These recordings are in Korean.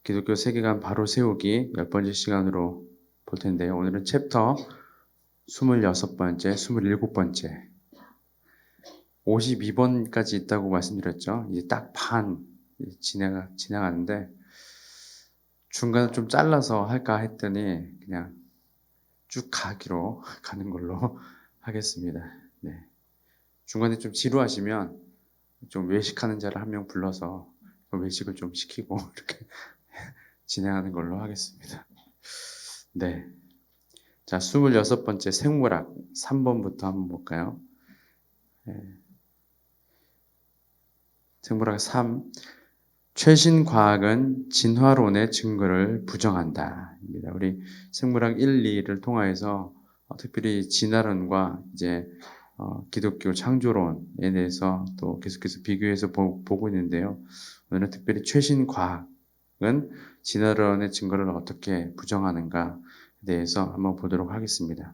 기독교 세계관 바로 세우기 10번째 시간으로 볼 텐데요. 오늘은 챕터 26번째, 27번째, 52번까지 있다고 말씀드렸죠. 이제 딱 반 지나가는데 중간에 좀 잘라서 할까 했더니 그냥 쭉 가는 걸로 하겠습니다. 네. 중간에 좀 지루하시면 좀 외식하는 자를 한 명 불러서 외식을 좀 시키고 이렇게 진행하는 걸로 하겠습니다. 네. 자, 26번째 생물학 3번부터 한번 볼까요? 네. 생물학 3. 최신 과학은 진화론의 증거를 부정한다. 입니다. 우리 생물학 1, 2를 통하여서 특별히 진화론과 이제 기독교 창조론에 대해서 또 계속해서 비교해서 보고 있는데요. 오늘은 특별히 최신 과학은 진화론의 증거를 어떻게 부정하는가에 대해서 한번 보도록 하겠습니다.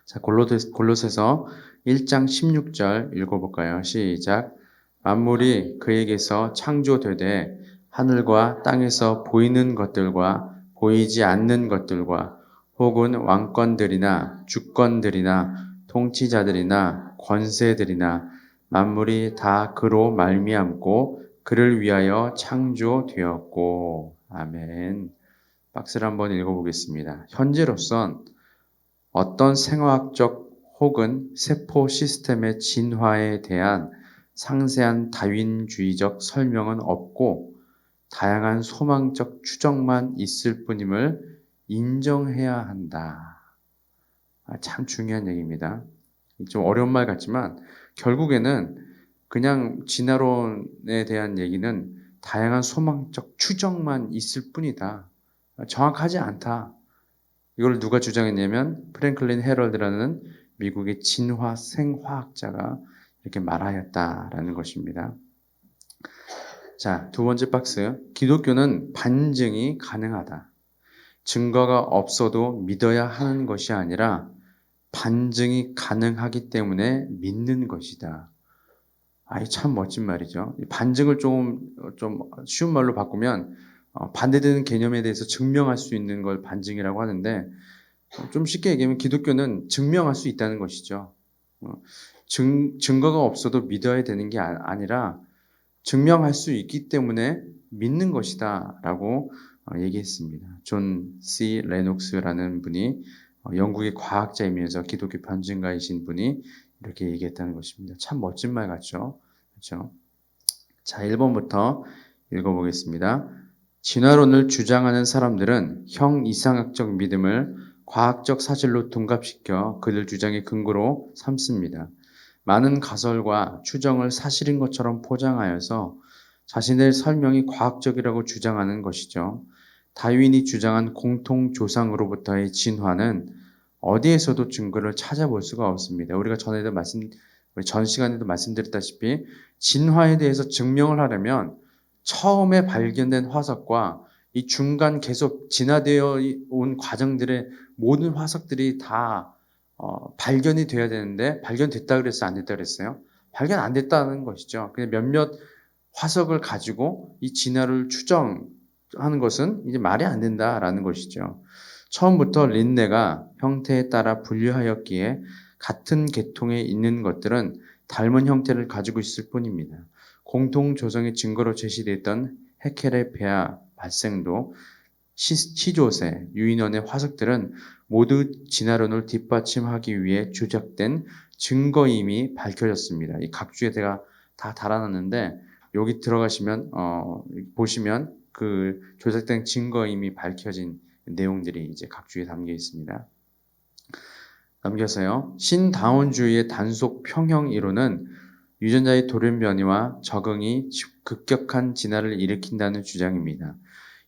자, 골로새서 1장 16절 읽어볼까요? 시작. 만물이 그에게서 창조되되 하늘과 땅에서 보이는 것들과 보이지 않는 것들과 혹은 왕권들이나 주권들이나 통치자들이나 권세들이나 만물이 다 그로 말미암고 그를 위하여 창조되었고. 아멘. 박스를 한번 읽어보겠습니다. 현재로선 어떤 생화학적 혹은 세포 시스템의 진화에 대한 상세한 다윈주의적 설명은 없고 다양한 소망적 추정만 있을 뿐임을 인정해야 한다. 참 중요한 얘기입니다. 좀 어려운 말 같지만 결국에는 그냥 진화론에 대한 얘기는 다양한 소망적 추정만 있을 뿐이다. 정확하지 않다. 이걸 누가 주장했냐면 프랭클린 헤럴드라는 미국의 진화 생화학자가 이렇게 말하였다라는 것입니다. 자, 두 번째 박스. 기독교는 반증이 가능하다. 증거가 없어도 믿어야 하는 것이 아니라 반증이 가능하기 때문에 믿는 것이다. 참 멋진 말이죠. 반증을 좀 쉬운 말로 바꾸면 반대되는 개념에 대해서 증명할 수 있는 걸 반증이라고 하는데 좀 쉽게 얘기하면 기독교는 증명할 수 있다는 것이죠. 증거가 없어도 믿어야 되는 게 아니라 증명할 수 있기 때문에 믿는 것이다 라고 얘기했습니다. 존 C. 레녹스라는 분이 영국의 과학자이면서 기독교 변증가이신 분이 이렇게 얘기했다는 것입니다. 참 멋진 말 같죠? 그렇죠? 자, 1번부터 읽어보겠습니다. 진화론을 주장하는 사람들은 형 이상학적 믿음을 과학적 사실로 둔갑시켜 그들 주장의 근거로 삼습니다. 많은 가설과 추정을 사실인 것처럼 포장하여서 자신의 설명이 과학적이라고 주장하는 것이죠. 다윈이 주장한 공통조상으로부터의 진화는 어디에서도 증거를 찾아볼 수가 없습니다. 우리가 전 시간에도 말씀드렸다시피 진화에 대해서 증명을 하려면 처음에 발견된 화석과 이 중간 계속 진화되어 온 과정들의 모든 화석들이 다 발견이 돼야 되는데 발견됐다 그랬어요? 안 됐다 그랬어요? 발견 안 됐다는 것이죠. 그냥 몇몇 화석을 가지고 이 진화를 추정하는 것은 이제 말이 안 된다라는 것이죠. 처음부터 린네가 형태에 따라 분류하였기에 같은 계통에 있는 것들은 닮은 형태를 가지고 있을 뿐입니다. 공통 조성의 증거로 제시됐던 헤켈의 배아 발생도 시조새, 유인원의 화석들은 모두 진화론을 뒷받침하기 위해 조작된 증거임이 밝혀졌습니다. 이 각주에 제가 다 달아놨는데 여기 들어가시면 보시면 그 조작된 증거임이 밝혀진 내용들이 이제 각주에 담겨 있습니다. 넘겨서요. 신다운주의의 단속 평형 이론은 유전자의 돌연변이와 적응이 급격한 진화를 일으킨다는 주장입니다.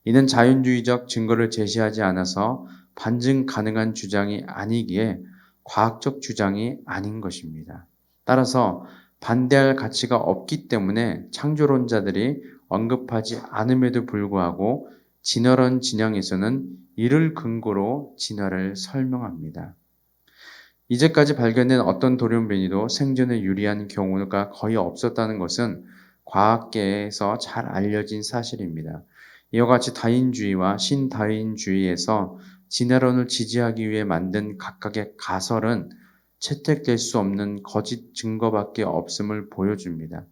이는 자연주의적 증거를 제시하지 않아서 반증 가능한 주장이 아니기에 과학적 주장이 아닌 것입니다. 따라서 반대할 가치가 없기 때문에 창조론자들이 언급하지 않음에도 불구하고 진화론 진영에서는 이를 근거로 진화를 설명합니다. 이제까지 발견된 어떤 돌연변이도 생존에 유리한 경우가 거의 없었다는 것은 과학계에서 잘 알려진 사실입니다. 이와 같이 다인주의와 신다인주의에서 진화론을 지지하기 위해 만든 각각의 가설은 채택될 수 없는 거짓 증거밖에 없음을 보여줍니다.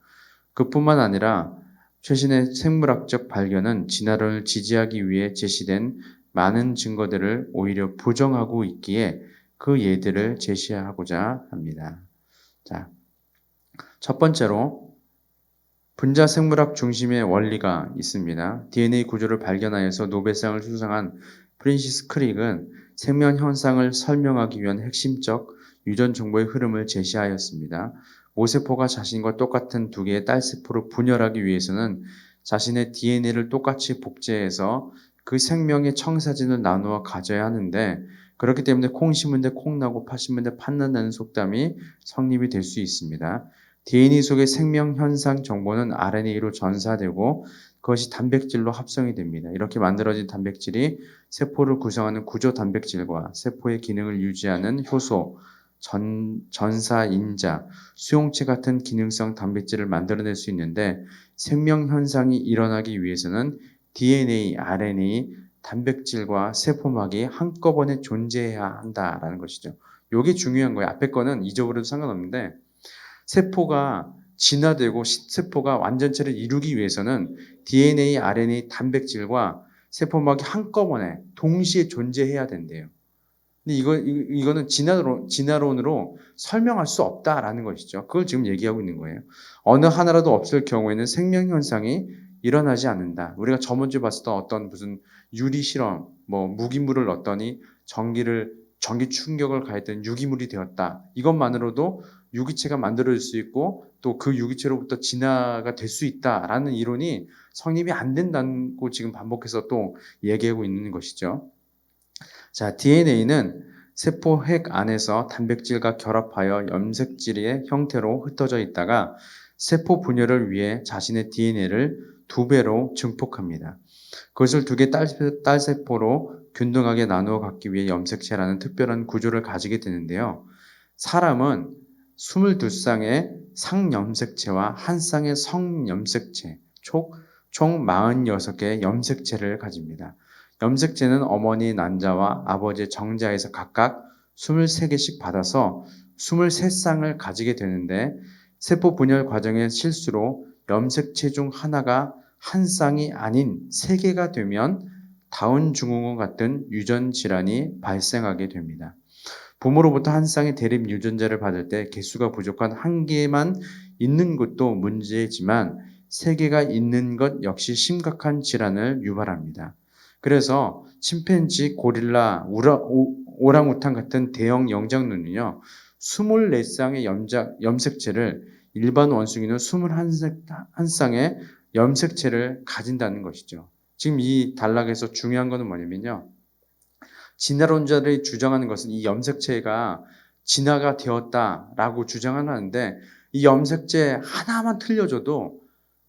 그뿐만 아니라 최신의 생물학적 발견은 진화론을 지지하기 위해 제시된 많은 증거들을 오히려 부정하고 있기에 그 예들을 제시하고자 합니다. 자, 첫 번째로 분자 생물학 중심의 원리가 있습니다. DNA 구조를 발견하여서 노벨상을 수상한 프랜시스 크릭은 생명 현상을 설명하기 위한 핵심적 유전 정보의 흐름을 제시하였습니다. 모세포가 자신과 똑같은 두 개의 딸세포를 분열하기 위해서는 자신의 DNA를 똑같이 복제해서 그 생명의 청사진을 나누어 가져야 하는데, 그렇기 때문에 콩 심은 데 콩 나고 팥 심은 데 팥 난다는 속담이 성립이 될 수 있습니다. DNA 속의 생명 현상 정보는 RNA로 전사되고 그것이 단백질로 합성이 됩니다. 이렇게 만들어진 단백질이 세포를 구성하는 구조 단백질과 세포의 기능을 유지하는 효소, 전사인자, 수용체 같은 기능성 단백질을 만들어낼 수 있는데, 생명 현상이 일어나기 위해서는 DNA, RNA, 단백질과 세포막이 한꺼번에 존재해야 한다라는 것이죠. 이게 중요한 거예요. 앞에 거는 잊어버려도 상관없는데, 세포가 진화되고 세포가 완전체를 이루기 위해서는 DNA, RNA, 단백질과 세포막이 한꺼번에 동시에 존재해야 된대요. 근데 이거는 진화론으로 설명할 수 없다라는 것이죠. 그걸 지금 얘기하고 있는 거예요. 어느 하나라도 없을 경우에는 생명 현상이 일어나지 않는다. 우리가 저번주에 봤었던 어떤 무슨 유리 실험, 무기물을 넣었더니 전기 충격을 가했더니 유기물이 되었다. 이것만으로도 유기체가 만들어질 수 있고 또 그 유기체로부터 진화가 될 수 있다라는 이론이 성립이 안 된다고 지금 반복해서 또 얘기하고 있는 것이죠. 자, DNA는 세포 핵 안에서 단백질과 결합하여 염색질의 형태로 흩어져 있다가 세포 분열을 위해 자신의 DNA를 2배로 증폭합니다. 그것을 2개 딸세포로 균등하게 나누어 갖기 위해 염색체라는 특별한 구조를 가지게 되는데요. 사람은 22쌍의 상염색체와 1쌍의 성염색체, 총 46개의 염색체를 가집니다. 염색체는 어머니 난자와 아버지 정자에서 각각 23개씩 받아서 23쌍을 가지게 되는데, 세포 분열 과정의 실수로 염색체 중 하나가 한 쌍이 아닌 3개가 되면 다운 증후군 같은 유전 질환이 발생하게 됩니다. 부모로부터 한 쌍의 대립 유전자를 받을 때 개수가 부족한 1개만 있는 것도 문제지만 3개가 있는 것 역시 심각한 질환을 유발합니다. 그래서 침팬지, 고릴라, 오랑우탄 같은 대형 영장류는요, 24쌍의 염색체를, 일반 원숭이는 21쌍의 염색체를 가진다는 것이죠. 지금 이 단락에서 중요한 것은 뭐냐면요, 진화론자들이 주장하는 것은 이 염색체가 진화가 되었다라고 주장하는데, 이 염색체 하나만 틀려져도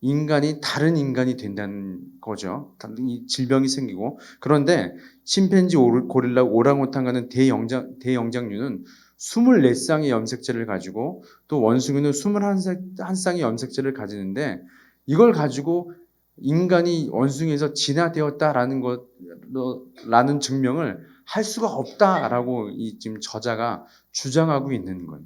인간이 다른 인간이 된다는 거죠. 이 질병이 생기고. 그런데 침팬지, 고릴라, 오랑우탄 같은 대영장류는 24쌍의 염색체를 가지고 또 원숭이는 21쌍의 염색체를 가지는데, 이걸 가지고 인간이 원숭이에서 진화되었다라는 라는 증명을 할 수가 없다라고 이 지금 저자가 주장하고 있는 거예요.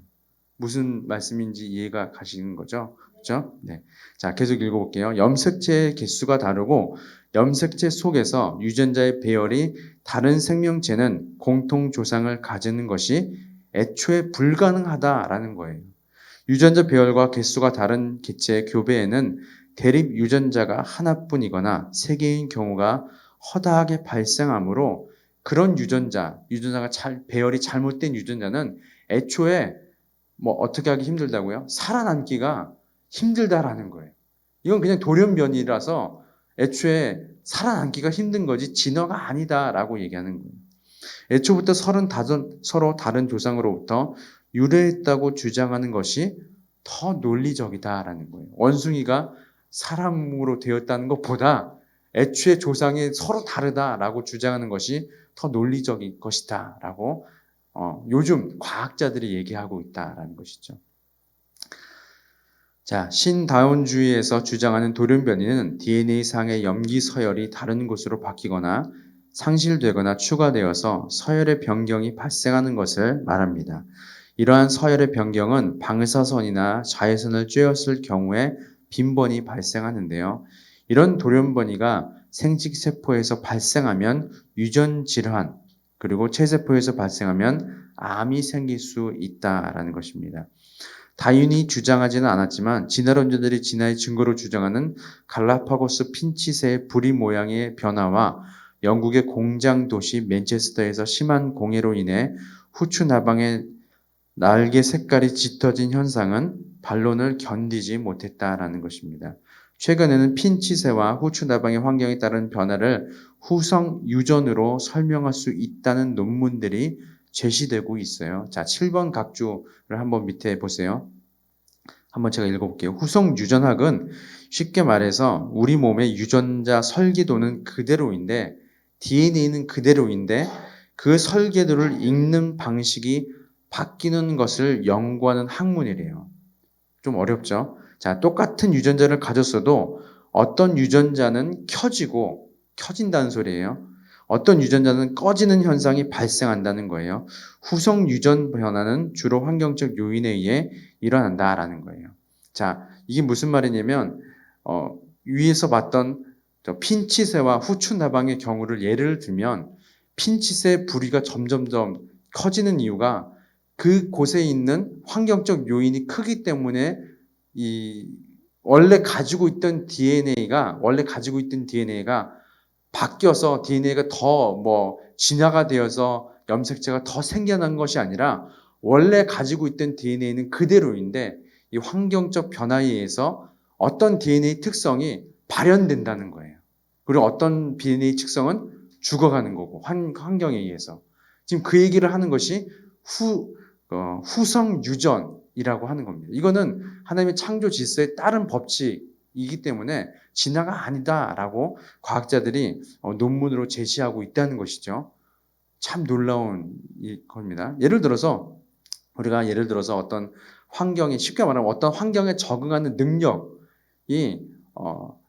무슨 말씀인지 이해가 가시는 거죠? 그렇죠? 네. 자, 계속 읽어볼게요. 염색체의 개수가 다르고 염색체 속에서 유전자의 배열이 다른 생명체는 공통 조상을 가지는 것이 애초에 불가능하다라는 거예요. 유전자 배열과 개수가 다른 개체의 교배에는 대립 유전자가 하나뿐이거나 3개인 경우가 허다하게 발생하므로 그런 유전자가 배열이 잘못된 유전자는 애초에 어떻게 하기 힘들다고요? 살아남기가 힘들다라는 거예요. 이건 그냥 돌연변이라서 애초에 살아남기가 힘든 거지 진화가 아니다라고 얘기하는 거예요. 애초부터 서로 다른 조상으로부터 유래했다고 주장하는 것이 더 논리적이다라는 거예요. 원숭이가 사람으로 되었다는 것보다 애초에 조상이 서로 다르다라고 주장하는 것이 더 논리적인 것이다라고 요즘 과학자들이 얘기하고 있다라는 것이죠. 자, 신다운주의에서 주장하는 돌연변이는 DNA상의 염기 서열이 다른 곳으로 바뀌거나 상실되거나 추가되어서 서열의 변경이 발생하는 것을 말합니다. 이러한 서열의 변경은 방사선이나 자외선을 쬐었을 경우에 빈번히 발생하는데요. 이런 돌연변이가 생殖세포에서 발생하면 유전 질환, 그리고 체세포에서 발생하면 암이 생길 수 있다라는 것입니다. 다윈이 주장하지는 않았지만 진화론자들이 진화의 증거로 주장하는 갈라파고스 핀치새의 부리 모양의 변화와 영국의 공장 도시 맨체스터에서 심한 공해로 인해 후추 나방의 날개 색깔이 짙어진 현상은 반론을 견디지 못했다라는 것입니다. 최근에는 핀치새와 후추 나방의 환경에 따른 변화를 후성 유전으로 설명할 수 있다는 논문들이 제시되고 있어요. 자, 7번 각주를 한번 밑에 보세요. 한번 제가 읽어볼게요. 후성 유전학은 쉽게 말해서 우리 몸의 유전자 설계도는 그대로인데 DNA는 그대로인데 그 설계도를 읽는 방식이 바뀌는 것을 연구하는 학문이래요. 좀 어렵죠? 자, 똑같은 유전자를 가졌어도 어떤 유전자는 켜진다는 소리예요. 어떤 유전자는 꺼지는 현상이 발생한다는 거예요. 후성 유전 변화는 주로 환경적 요인에 의해 일어난다라는 거예요. 자, 이게 무슨 말이냐면, 위에서 봤던 핀치새와 후추 나방의 경우를 예를 들면, 핀치새 부리가 점점점 커지는 이유가 그곳에 있는 환경적 요인이 크기 때문에 이 원래 가지고 있던 DNA가 바뀌어서 DNA가 더 진화가 되어서 염색체가 더 생겨난 것이 아니라 원래 가지고 있던 DNA는 그대로인데 이 환경적 변화에 의해서 어떤 DNA 특성이 발현된다는 거예요. 그리고 어떤 DNA 특성은 죽어가는 거고 환경에 의해서. 지금 그 얘기를 하는 것이 후성 유전이라고 하는 겁니다. 이거는 하나님의 창조 질서에 따른 법칙이기 때문에 진화가 아니다라고 과학자들이 논문으로 제시하고 있다는 것이죠. 참 놀라운 겁니다. 예를 들어서 어떤 환경에 쉽게 말하면 어떤 환경에 적응하는 능력이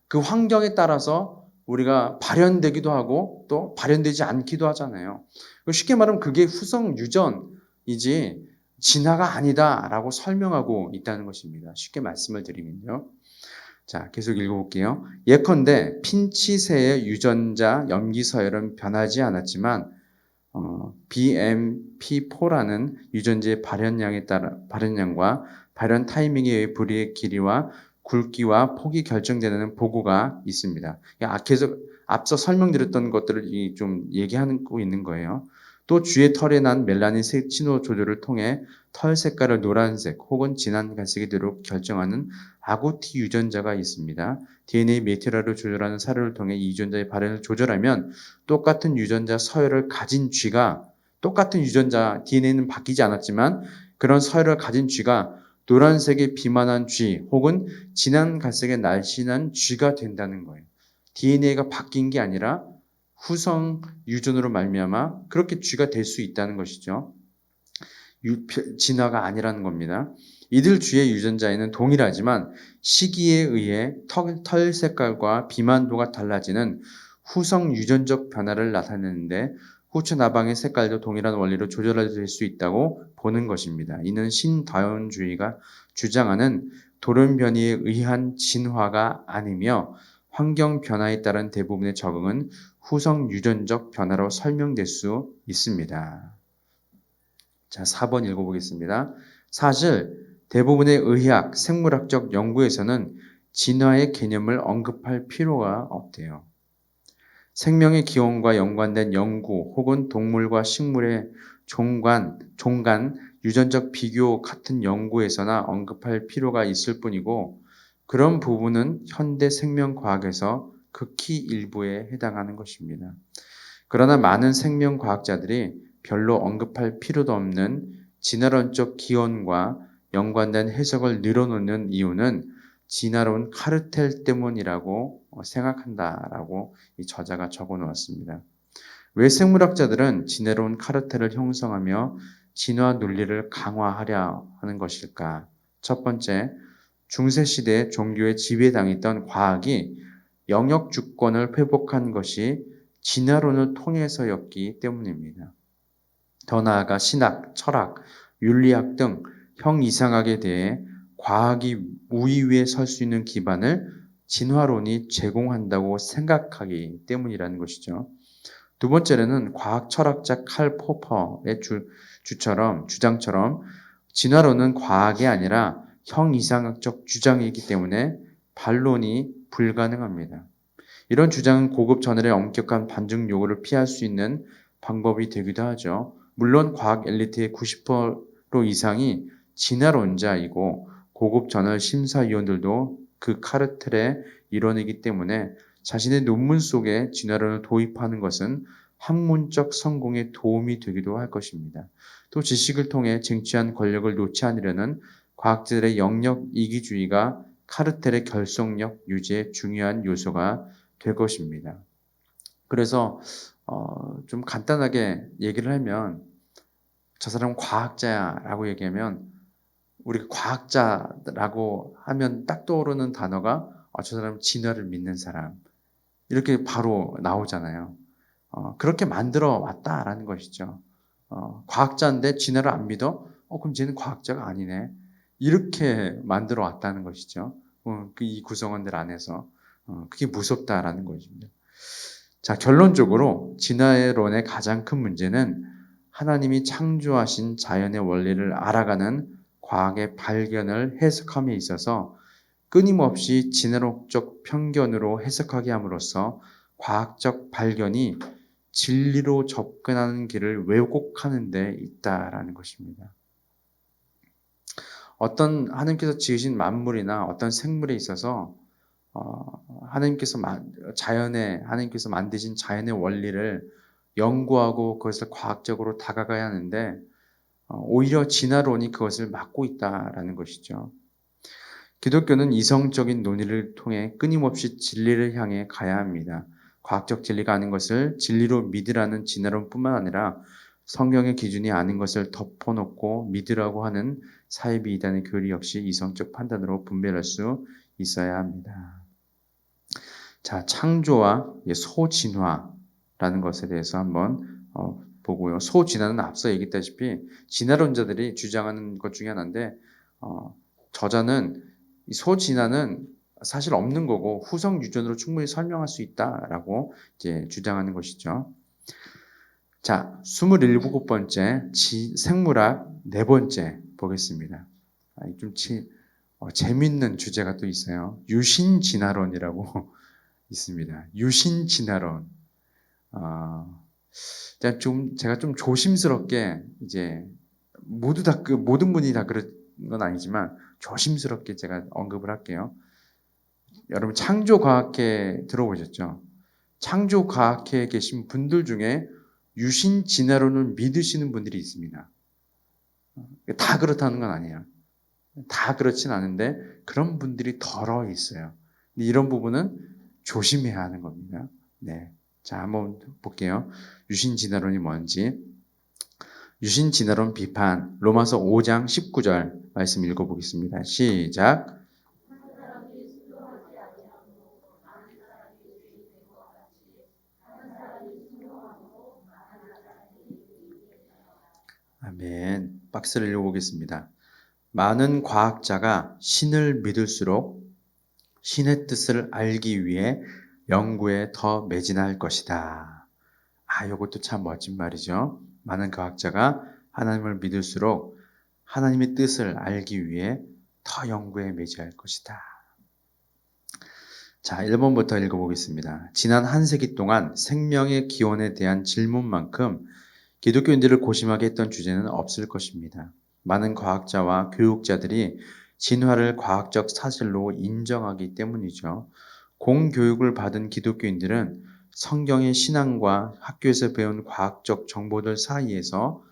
그 환경에 따라서 우리가 발현되기도 하고 또 발현되지 않기도 하잖아요. 쉽게 말하면 그게 후성 유전이지 진화가 아니다라고 설명하고 있다는 것입니다. 쉽게 말씀을 드리면요. 자, 계속 읽어볼게요. 예컨대 핀치새의 유전자 염기 서열은 변하지 않았지만 BMP4라는 유전자의 발현량과 발현 타이밍에 의해 부리의 길이와 굵기와 폭이 결정되는 보고가 있습니다. 계속 앞서 설명드렸던 것들을 좀 얘기하고 있는 거예요. 또 쥐의 털에 난 멜라닌 신호 조절을 통해 털 색깔을 노란색 혹은 진한 갈색이 되도록 결정하는 아구티 유전자가 있습니다. DNA 메테라를 조절하는 사료를 통해 이 유전자의 발현을 조절하면 똑같은 유전자 서열을 가진 쥐가 똑같은 유전자 DNA는 바뀌지 않았지만 그런 서열을 가진 쥐가 노란색의 비만한 쥐 혹은 진한 갈색의 날씬한 쥐가 된다는 거예요. DNA가 바뀐 게 아니라 후성 유전으로 말미암아 그렇게 쥐가 될 수 있다는 것이죠. 진화가 아니라는 겁니다. 이들 쥐의 유전자에는 동일하지만 시기에 의해 털 색깔과 비만도가 달라지는 후성 유전적 변화를 나타내는데 후추 나방의 색깔도 동일한 원리로 조절될 수 있다고 보는 것입니다. 이는 신다운주의가 주장하는 돌연변이에 의한 진화가 아니며 환경 변화에 따른 대부분의 적응은 후성 유전적 변화로 설명될 수 있습니다. 자, 4번 읽어보겠습니다. 사실 대부분의 의학, 생물학적 연구에서는 진화의 개념을 언급할 필요가 없대요. 생명의 기원과 연관된 연구 혹은 동물과 식물의 종간, 유전적 비교 같은 연구에서나 언급할 필요가 있을 뿐이고 그런 부분은 현대 생명과학에서 극히 일부에 해당하는 것입니다. 그러나 많은 생명과학자들이 별로 언급할 필요도 없는 진화론적 기원과 연관된 해석을 늘어놓는 이유는 진화론 카르텔 때문이라고 생각한다라고 이 저자가 적어 놓았습니다. 왜 생물학자들은 진화론 카르텔을 형성하며 진화 논리를 강화하려 하는 것일까? 첫 번째, 중세시대 종교의 지배당했던 과학이 영역 주권을 회복한 것이 진화론을 통해서였기 때문입니다. 더 나아가 신학, 철학, 윤리학 등 형이상학에 대해 과학이 우위 위에 설 수 있는 기반을 진화론이 제공한다고 생각하기 때문이라는 것이죠. 두 번째로는 과학 철학자 칼 포퍼의 주장처럼 진화론은 과학이 아니라 형이상학적 주장이기 때문에 반론이 불가능합니다. 이런 주장은 고급 전열의 엄격한 반증 요구를 피할 수 있는 방법이 되기도 하죠. 물론 과학 엘리트의 90% 이상이 진화론자이고 고급 전열 심사위원들도 그 카르텔의 일원이기 때문에 자신의 논문 속에 진화론을 도입하는 것은 학문적 성공에 도움이 되기도 할 것입니다. 또 지식을 통해 쟁취한 권력을 놓지 않으려는 과학자들의 영역 이기주의가 카르텔의 결속력 유지에 중요한 요소가 될 것입니다. 그래서 좀 간단하게 얘기를 하면 저 사람은 과학자야라고 얘기하면 우리가 과학자라고 하면 딱 떠오르는 단어가 저 사람은 진화를 믿는 사람 이렇게 바로 나오잖아요. 그렇게 만들어 왔다라는 것이죠. 과학자인데 진화를 안 믿어? 그럼 쟤는 과학자가 아니네. 이렇게 만들어 왔다는 것이죠. 이 구성원들 안에서 그게 무섭다라는 것입니다. 자, 결론적으로 진화론의 가장 큰 문제는 하나님이 창조하신 자연의 원리를 알아가는 과학의 발견을 해석함에 있어서 끊임없이 진화론적 편견으로 해석하게 함으로써 과학적 발견이 진리로 접근하는 길을 왜곡하는 데 있다라는 것입니다. 어떤 하나님께서 지으신 만물이나 어떤 생물에 있어서 하나님께서 만드신 자연의 원리를 연구하고 그것을 과학적으로 다가가야 하는데 오히려 진화론이 그것을 막고 있다라는 것이죠. 기독교는 이성적인 논의를 통해 끊임없이 진리를 향해 가야 합니다. 과학적 진리가 아닌 것을 진리로 믿으라는 진화론뿐만 아니라 성경의 기준이 아닌 것을 덮어놓고 믿으라고 하는 사이비 이단의 교리 역시 이성적 판단으로 분별할 수 있어야 합니다. 자, 창조와 소진화라는 것에 대해서 한번 보고요. 소진화는 앞서 얘기했다시피 진화론자들이 주장하는 것 중에 하나인데 저자는 이 소진화는 사실 없는 거고 후성 유전으로 충분히 설명할 수 있다라고 이제 주장하는 것이죠. 자, 27번째 생물학 네 번째 보겠습니다. 좀 재밌는 주제가 또 있어요. 유신진화론이라고 있습니다. 유신진화론. 제가 좀 조심스럽게 이제 모든 분이 다 그런 건 아니지만 조심스럽게 제가 언급을 할게요. 여러분 창조과학회 들어보셨죠? 창조과학회에 계신 분들 중에 유신진화론을 믿으시는 분들이 있습니다. 다 그렇다는 건 아니에요. 다 그렇진 않은데 그런 분들이 덜어 있어요. 이런 부분은 조심해야 하는 겁니다. 네. 자, 한번 볼게요. 유신진화론이 뭔지. 유신진화론 비판 로마서 5장 19절 말씀 읽어보겠습니다. 시작. 아멘. 박스를 읽어보겠습니다. 많은 과학자가 신을 믿을수록 신의 뜻을 알기 위해 연구에 더 매진할 것이다. 이것도 참 멋진 말이죠. 많은 과학자가 하나님을 믿을수록 하나님의 뜻을 알기 위해 더 연구에 매진할 것이다. 자, 1번부터 읽어보겠습니다. 지난 한 세기 동안 생명의 기원에 대한 질문만큼 기독교인들을 고심하게 했던 주제는 없을 것입니다. 많은 과학자와 교육자들이 진화를 과학적 사실로 인정하기 때문이죠. 공교육을 받은 기독교인들은 성경의 신앙과 학교에서 배운 과학적 정보들 사이에서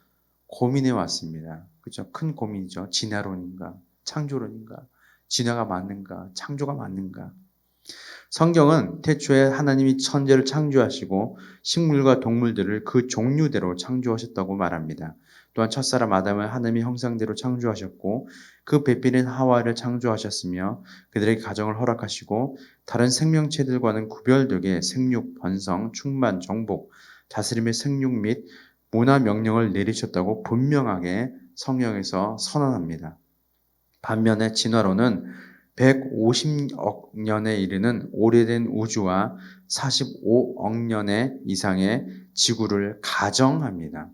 고민해 왔습니다. 그렇죠? 큰 고민이죠. 진화론인가? 창조론인가? 진화가 맞는가? 창조가 맞는가? 성경은 태초에 하나님이 천지를 창조하시고 식물과 동물들을 그 종류대로 창조하셨다고 말합니다. 또한 첫사람 아담을 하나님의 형상대로 창조하셨고 그 배필인 하와를 창조하셨으며 그들에게 가정을 허락하시고 다른 생명체들과는 구별되게 생육, 번성, 충만, 정복, 다스림의 생육 및 문화 명령을 내리셨다고 분명하게 성경에서 선언합니다. 반면에 진화론은 150억 년에 이르는 오래된 우주와 45억 년 이상의 지구를 가정합니다.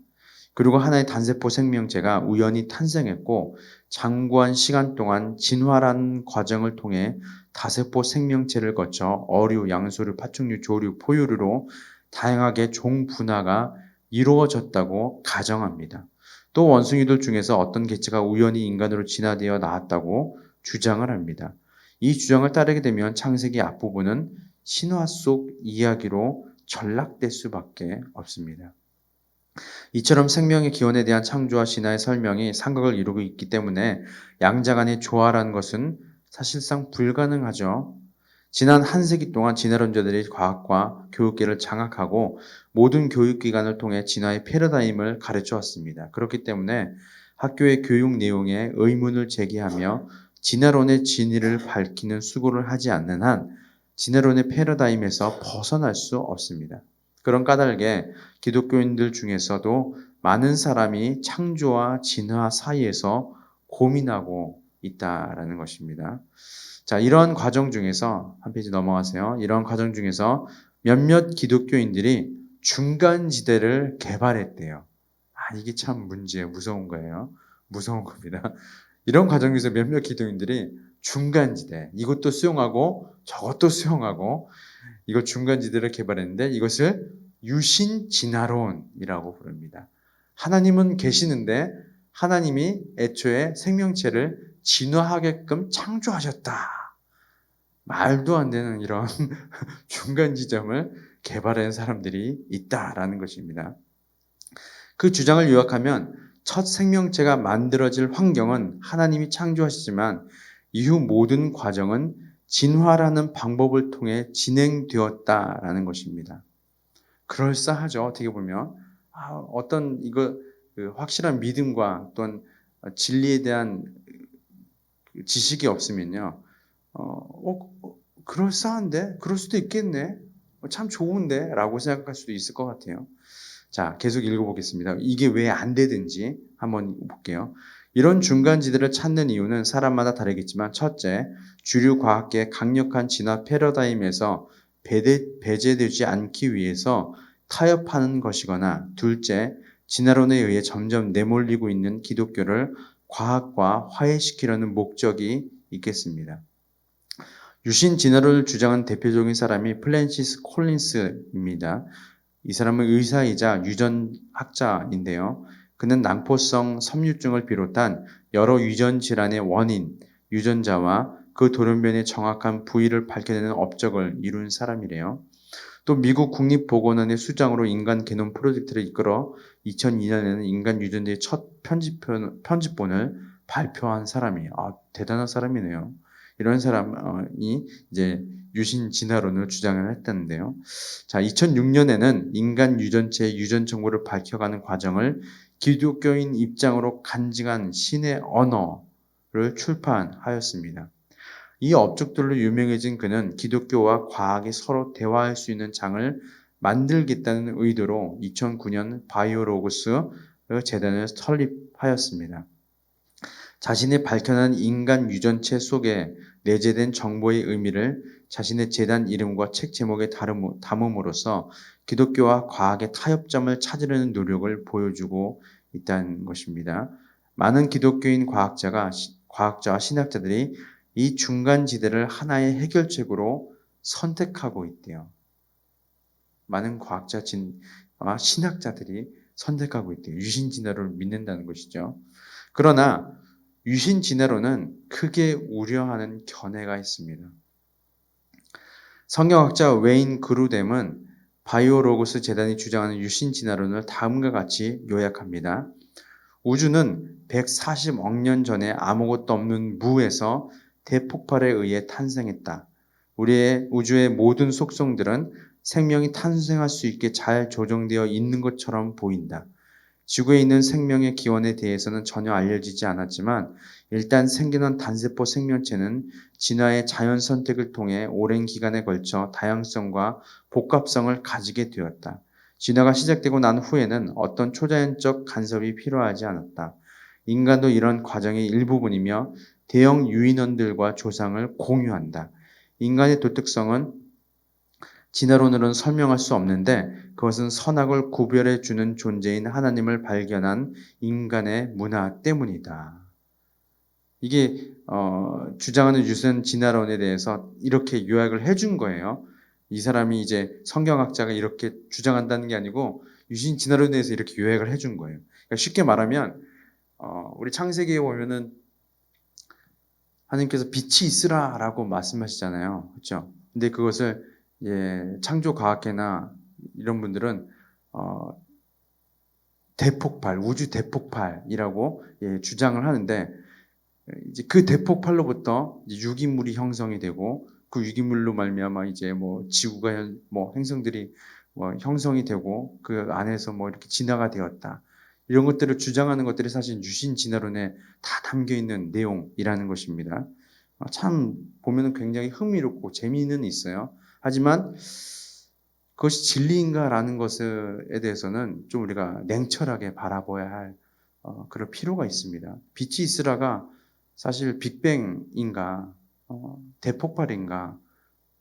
그리고 하나의 단세포 생명체가 우연히 탄생했고 장구한 시간 동안 진화라는 과정을 통해 다세포 생명체를 거쳐 어류, 양서류, 파충류, 조류, 포유류로 다양하게 종분화가 이루어졌다고 가정합니다. 또 원숭이들 중에서 어떤 개체가 우연히 인간으로 진화되어 나왔다고 주장을 합니다. 이 주장을 따르게 되면 창세기 앞부분은 신화 속 이야기로 전락될 수밖에 없습니다. 이처럼 생명의 기원에 대한 창조와 신화의 설명이 상극을 이루고 있기 때문에 양자 간의 조화라는 것은 사실상 불가능하죠. 지난 한 세기 동안 진화론자들이 과학과 교육계를 장악하고 모든 교육기관을 통해 진화의 패러다임을 가르쳐 왔습니다. 그렇기 때문에 학교의 교육 내용에 의문을 제기하며 진화론의 진위를 밝히는 수고를 하지 않는 한 진화론의 패러다임에서 벗어날 수 없습니다. 그런 까닭에 기독교인들 중에서도 많은 사람이 창조와 진화 사이에서 고민하고 있다라는 것입니다. 자, 이런 과정 중에서 한 페이지 넘어가세요. 이런 과정 중에서 몇몇 기독교인들이 중간지대를 개발했대요. 이게 참 문제예요. 무서운 거예요. 무서운 겁니다. 이런 과정 중에서 몇몇 기독교인들이 중간지대, 이것도 수용하고 저것도 수용하고 이거 중간지대를 개발했는데 이것을 유신진화론이라고 부릅니다. 하나님은 계시는데 하나님이 애초에 생명체를 진화하게끔 창조하셨다. 말도 안 되는 이런 중간 지점을 개발한 사람들이 있다라는 것입니다. 그 주장을 요약하면 첫 생명체가 만들어질 환경은 하나님이 창조하시지만 이후 모든 과정은 진화라는 방법을 통해 진행되었다라는 것입니다. 그럴싸하죠. 어떻게 보면 어떤 확실한 믿음과 또는 진리에 대한 지식이 없으면요, 그럴싸한데, 그럴 수도 있겠네, 참 좋은데라고 생각할 수도 있을 것 같아요. 자, 계속 읽어보겠습니다. 이게 왜 안 되든지 한번 볼게요. 이런 중간지대를 찾는 이유는 사람마다 다르겠지만, 첫째, 주류 과학계의 강력한 진화 패러다임에서 배제되지 않기 위해서 타협하는 것이거나, 둘째, 진화론에 의해 점점 내몰리고 있는 기독교를 과학과 화해시키려는 목적이 있겠습니다. 유신 진화론을 주장한 대표적인 사람이 플랜시스 콜린스입니다. 이 사람은 의사이자 유전학자인데요. 그는 낭포성 섬유증을 비롯한 여러 유전 질환의 원인, 유전자와 그 돌연변의 정확한 부위를 밝혀내는 업적을 이룬 사람이래요. 또 미국 국립보건원의 수장으로 인간 게놈 프로젝트를 이끌어 2002년에는 인간 유전자의 첫 편집본을 발표한 사람이에요. 대단한 사람이네요. 이런 사람이 이제 유신 진화론을 주장을 했다는데요. 자, 2006년에는 인간 유전체의 유전 정보를 밝혀가는 과정을 기독교인 입장으로 간직한 신의 언어를 출판하였습니다. 이 업적들로 유명해진 그는 기독교와 과학이 서로 대화할 수 있는 장을 만들겠다는 의도로 2009년 바이오로고스 재단을 설립하였습니다. 자신이 밝혀낸 인간 유전체 속에 내재된 정보의 의미를 자신의 재단 이름과 책 제목에 담음으로써 기독교와 과학의 타협점을 찾으려는 노력을 보여주고 있다는 것입니다. 많은 기독교인 과학자와 신학자들이 이 중간지대를 하나의 해결책으로 선택하고 있대요. 많은 과학자와 신학자들이 선택하고 있대요. 유신진화론을 믿는다는 것이죠. 그러나 유신진화론은 크게 우려하는 견해가 있습니다. 성경학자 웨인 그루뎀은 바이오로고스 재단이 주장하는 유신진화론을 다음과 같이 요약합니다. 우주는 140억 년 전에 아무것도 없는 무에서 대폭발에 의해 탄생했다. 우리의 우주의 모든 속성들은 생명이 탄생할 수 있게 잘 조정되어 있는 것처럼 보인다. 지구에 있는 생명의 기원에 대해서는 전혀 알려지지 않았지만 일단 생겨난 단세포 생명체는 진화의 자연 선택을 통해 오랜 기간에 걸쳐 다양성과 복합성을 가지게 되었다. 진화가 시작되고 난 후에는 어떤 초자연적 간섭이 필요하지 않았다. 인간도 이런 과정의 일부분이며 대형 유인원들과 조상을 공유한다. 인간의 도덕성은 진화론으로는 설명할 수 없는데 그것은 선악을 구별해 주는 존재인 하나님을 발견한 인간의 문화 때문이다. 이게 주장하는 유선 진화론에 대해서 이렇게 요약을 해준 거예요. 이 사람이 이제 성경학자가 이렇게 주장한다는 게 아니고 유신 진화론에 대해서 이렇게 요약을 해준 거예요. 그러니까 쉽게 말하면 우리 창세기에 보면은 하나님께서 빛이 있으라라고 말씀하시잖아요. 그렇죠? 근데 그것을 창조과학계나 이런 분들은 대폭발, 우주 대폭발이라고 주장을 하는데 이제 그 대폭발로부터 유기물이 형성이 되고 그 유기물로 말미암아 이제 뭐 지구가 뭐 행성들이 뭐 형성이 되고 그 안에서 뭐 이렇게 진화가 되었다. 이런 것들을 주장하는 것들이 사실 유신 진화론에 다 담겨 있는 내용이라는 것입니다. 참 보면은 굉장히 흥미롭고 재미는 있어요. 하지만 그것이 진리인가라는 것에 대해서는 좀 우리가 냉철하게 바라봐야 할 그럴 필요가 있습니다. 빛이 있으라가 사실 빅뱅인가 대폭발인가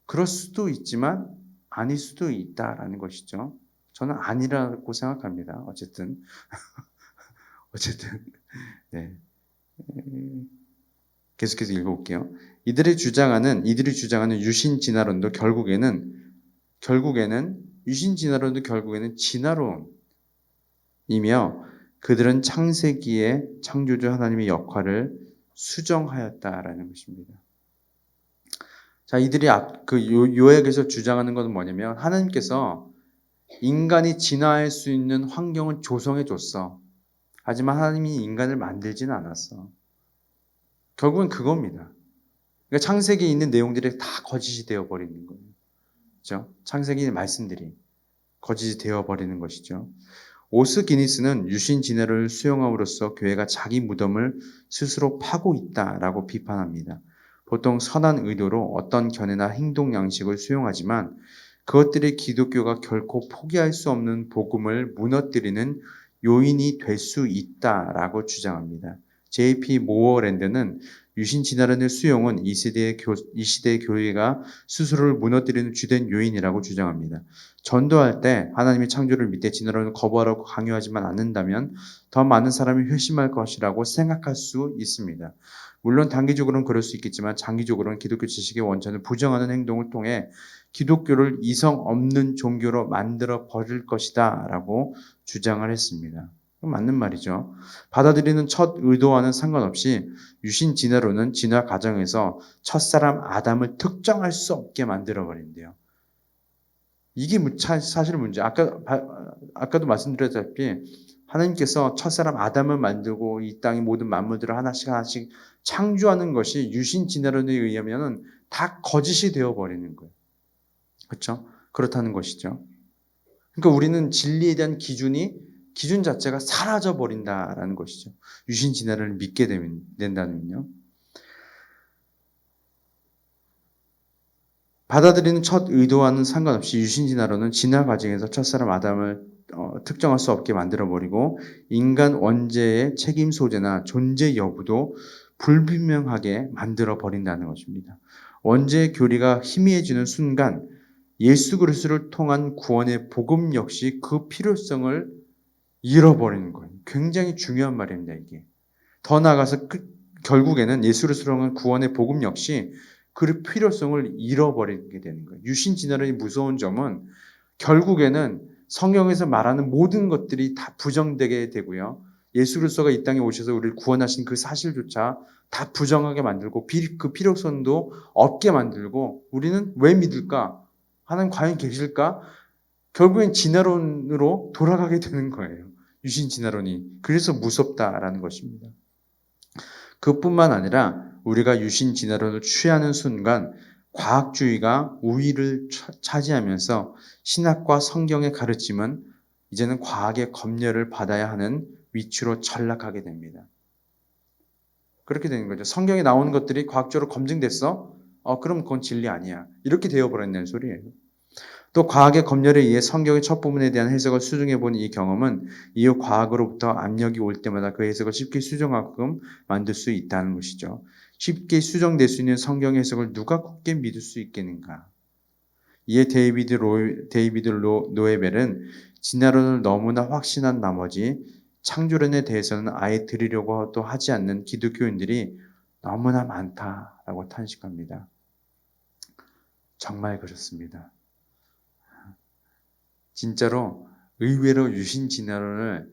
그럴 수도 있지만 아닐 수도 있다라는 것이죠. 저는 아니라고 생각합니다. 어쨌든 네. 계속해서 읽어볼게요. 이들이 주장하는 유신 진화론도 결국에는 유신 진화론도 결국에는 진화론이며 그들은 창세기의 창조주 하나님의 역할을 수정하였다라는 것입니다. 자, 이들이 요약에서 주장하는 것은 뭐냐면 하나님께서 인간이 진화할 수 있는 환경을 조성해 줬어. 하지만 하나님이 인간을 만들지는 않았어. 결국은 그겁니다. 그러니까 창세기에 있는 내용들이 다 거짓이 되어버리는 거예요. 그렇죠? 창세기 말씀들이 거짓이 되어버리는 것이죠. 오스 기니스는 유신 진화를 수용함으로써 교회가 자기 무덤을 스스로 파고 있다라고 비판합니다. 보통 선한 의도로 어떤 견해나 행동 양식을 수용하지만 그것들이 기독교가 결코 포기할 수 없는 복음을 무너뜨리는 요인이 될 수 있다라고 주장합니다. J.P. 모어랜드는 유신 진화론의 수용은 이 시대의 교회가 스스로를 무너뜨리는 주된 요인이라고 주장합니다. 전도할 때 하나님의 창조를 믿되 진화론을 거부하라고 강요하지만 않는다면 더 많은 사람이 회심할 것이라고 생각할 수 있습니다. 물론 단기적으로는 그럴 수 있겠지만 장기적으로는 기독교 지식의 원천을 부정하는 행동을 통해 기독교를 이성 없는 종교로 만들어 버릴 것이다 라고 주장을 했습니다. 맞는 말이죠. 받아들이는 첫 의도와는 상관없이 유신 진화론은 진화 과정에서 첫사람 아담을 특정할 수 없게 만들어 버린대요. 이게 사실 문제. 아까도 말씀드렸다시피 하나님께서 첫사람 아담을 만들고 이 땅의 모든 만물들을 하나씩 창조하는 것이 유신 진화론에 의하면 다 거짓이 되어 버리는 거예요. 그렇죠? 그렇다는 것이죠. 그러니까 우리는 진리에 대한 기준 자체가 사라져 버린다라는 것이죠. 유신 진화를 믿게 된다면요. 받아들이는 첫 의도와는 상관없이 유신 진화론은 진화 과정에서 첫사람 아담을 특정할 수 없게 만들어버리고 인간 원죄의 책임 소재나 존재 여부도 불분명하게 만들어버린다는 것입니다. 원죄의 교리가 희미해지는 순간 예수 그리스도를 통한 구원의 복음 역시 그 필요성을 잃어버리는 거예요. 굉장히 중요한 말입니다, 이게. 더 나아가서 결국에는 예수 그리스도를 통한 구원의 복음 역시 그 필요성을 잃어버리게 되는 거예요. 유신 진화론이 무서운 점은 결국에는 성경에서 말하는 모든 것들이 다 부정되게 되고요. 예수 그리스도가 이 땅에 오셔서 우리를 구원하신 그 사실조차 다 부정하게 만들고 그 필요성도 없게 만들고 우리는 왜 믿을까? 하나님 과연 계실까? 결국엔 진화론으로 돌아가게 되는 거예요. 유신 진화론이. 그래서 무섭다라는 것입니다. 그뿐만 아니라 우리가 유신 진화론을 취하는 순간 과학주의가 우위를 차지하면서 신학과 성경의 가르침은 이제는 과학의 검열을 받아야 하는 위치로 전락하게 됩니다. 그렇게 되는 거죠. 성경에 나오는 것들이 과학적으로 검증됐어? 그럼 그건 진리 아니야. 이렇게 되어버렸다는 소리예요. 또 과학의 검열에 의해 성경의 첫 부분에 대한 해석을 수정해 본 이 경험은 이후 과학으로부터 압력이 올 때마다 그 해석을 쉽게 수정하게끔 만들 수 있다는 것이죠. 쉽게 수정될 수 있는 성경 해석을 누가 굳게 믿을 수 있겠는가? 이에 데이비드 노에벨은 진화론을 너무나 확신한 나머지 창조론에 대해서는 아예 들으려고도 하지 않는 기독교인들이 너무나 많다라고 탄식합니다. 정말 그렇습니다. 진짜로 의외로 유신 진화론의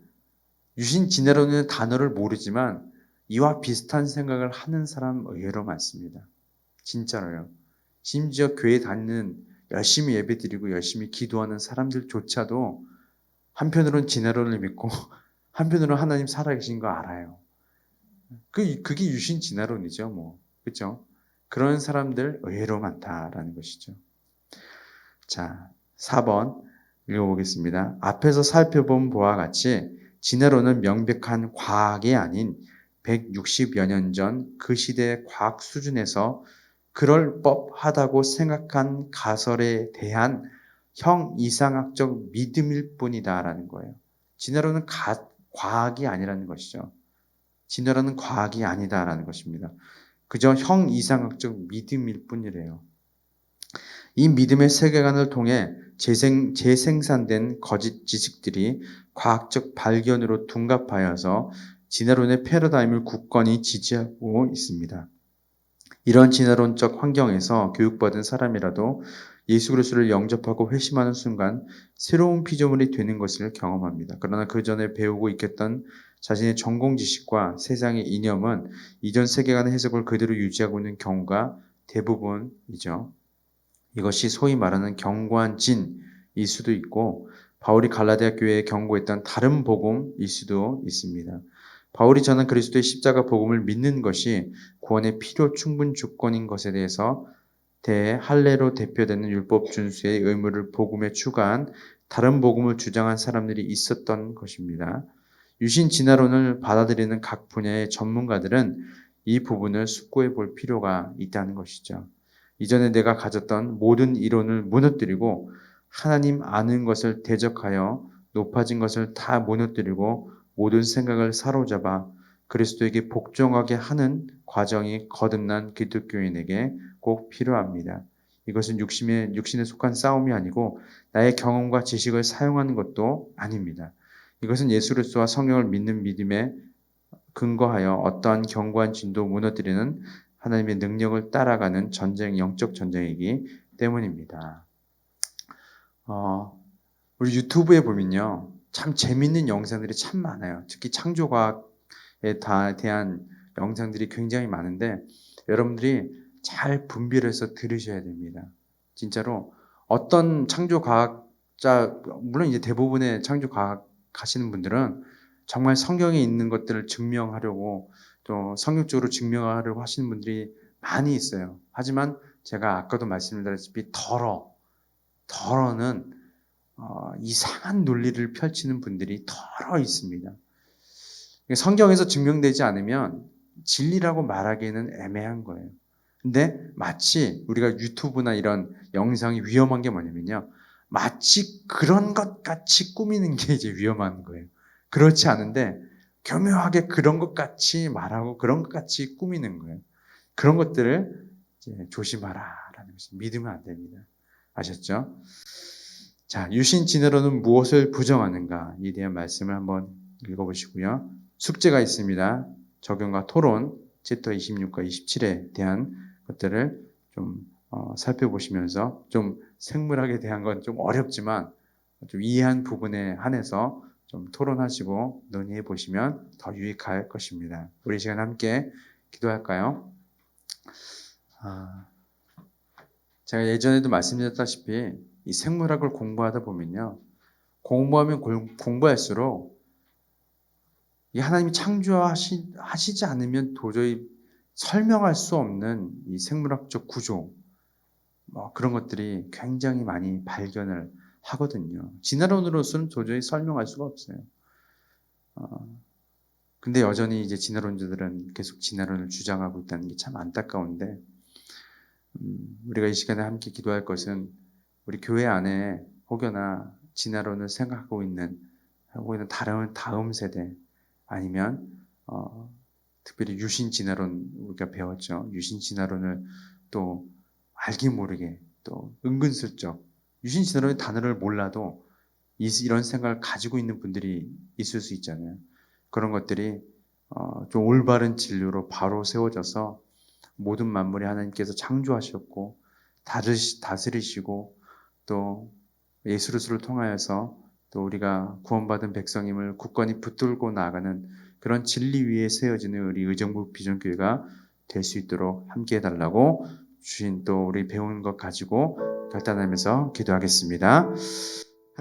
단어를 모르지만 이와 비슷한 생각을 하는 사람 의외로 많습니다. 진짜로요. 심지어 교회 다니는 열심히 예배드리고 열심히 기도하는 사람들조차도 한편으로는 진화론을 믿고 한편으로는 하나님 살아계신 거 알아요. 그게 유신 진화론이죠, 뭐. 그렇죠? 그런 사람들 의외로 많다라는 것이죠. 자, 4번 읽어보겠습니다. 앞에서 살펴본 바와 같이 진화론은 명백한 과학이 아닌 160여 년 전 그 시대의 과학 수준에서 그럴 법하다고 생각한 가설에 대한 형이상학적 믿음일 뿐이다라는 거예요. 진화론은 과학이 아니라는 것이죠. 진화론은 과학이 아니다라는 것입니다. 그저 형이상학적 믿음일 뿐이래요. 이 믿음의 세계관을 통해 재생산된 거짓 지식들이 과학적 발견으로 둔갑하여서 진화론의 패러다임을 굳건히 지지하고 있습니다. 이런 진화론적 환경에서 교육받은 사람이라도 예수 그리스도를 영접하고 회심하는 순간 새로운 피조물이 되는 것을 경험합니다. 그러나 그 전에 배우고 있겠던 자신의 전공 지식과 세상의 이념은 이전 세계관의 해석을 그대로 유지하고 있는 경우가 대부분이죠. 이것이 소위 말하는 경관진일 수도 있고 바울이 갈라디아 교회에 경고했던 다른 복음일 수도 있습니다. 바울이 전한 그리스도의 십자가 복음을 믿는 것이 구원의 필요 충분 조건인 것에 대해 할례로 대표되는 율법 준수의 의무를 복음에 추가한 다른 복음을 주장한 사람들이 있었던 것입니다. 유신 진화론을 받아들이는 각 분야의 전문가들은 이 부분을 숙고해 볼 필요가 있다는 것이죠. 이전에 내가 가졌던 모든 이론을 무너뜨리고 하나님 아는 것을 대적하여 높아진 것을 다 무너뜨리고 모든 생각을 사로잡아 그리스도에게 복종하게 하는 과정이 거듭난 기독교인에게 꼭 필요합니다. 이것은 육신에 속한 싸움이 아니고 나의 경험과 지식을 사용하는 것도 아닙니다. 이것은 예수 그리스도와 성령을 믿는 믿음에 근거하여 어떠한 견고한 진도 무너뜨리는 하나님의 능력을 따라가는 영적 전쟁이기 때문입니다. 우리 유튜브에 보면요. 참 재밌는 영상들이 참 많아요. 특히 창조과학에 대한 영상들이 굉장히 많은데 여러분들이 잘 분별해서 들으셔야 됩니다. 진짜로 어떤 창조과학자, 물론 이제 대부분의 창조과학 하시는 분들은 정말 성경에 있는 것들을 증명하려고 또 성경적으로 증명하려고 하시는 분들이 많이 있어요. 하지만 제가 아까도 말씀드렸다시피 더러는 이상한 논리를 펼치는 분들이 더러 있습니다. 성경에서 증명되지 않으면 진리라고 말하기에는 애매한 거예요. 근데 마치 우리가 유튜브나 이런 영상이 위험한 게 뭐냐면요. 마치 그런 것 같이 꾸미는 게 이제 위험한 거예요. 그렇지 않은데 교묘하게 그런 것 같이 말하고 그런 것 같이 꾸미는 거예요. 그런 것들을 이제 조심하라라는 것이 믿으면 안 됩니다. 아셨죠? 자, 유신 진화론은 무엇을 부정하는가에 대한 말씀을 한번 읽어보시고요. 숙제가 있습니다. 적용과 토론, 챕터 26과 27에 대한 것들을 좀 살펴보시면서 좀 생물학에 대한 건 좀 어렵지만 좀 이해한 부분에 한해서 좀 토론하시고 논의해 보시면 더 유익할 것입니다. 우리 이 시간 함께 기도할까요? 제가 예전에도 말씀드렸다시피 이 생물학을 공부하다 보면요. 공부하면 공부할수록 이 하나님이 창조하시지 않으면 도저히 설명할 수 없는 이 생물학적 구조, 그런 것들이 굉장히 많이 발견을 하거든요. 진화론으로서는 도저히 설명할 수가 없어요. 근데 여전히 이제 진화론자들은 계속 진화론을 주장하고 있다는 게 참 안타까운데, 우리가 이 시간에 함께 기도할 것은 우리 교회 안에 혹여나 진화론을 생각하고 있는 하고 있는 다음 세대 아니면 특별히 유신 진화론 우리가 배웠죠. 유신 진화론을 또 알게 모르게 또 은근슬쩍 유신 진화론의 단어를 몰라도 이런 생각을 가지고 있는 분들이 있을 수 있잖아요. 그런 것들이 좀 올바른 진료로 바로 세워져서 모든 만물이 하나님께서 창조하셨고 다스리시고 또 예수 그리스도를 통하여서 또 우리가 구원받은 백성임을 굳건히 붙들고 나아가는 그런 진리 위에 세워지는 우리 의정부 비전교회가 될 수 있도록 함께 해달라고 주신 또 우리 배운 것 가지고 결단하면서 기도하겠습니다.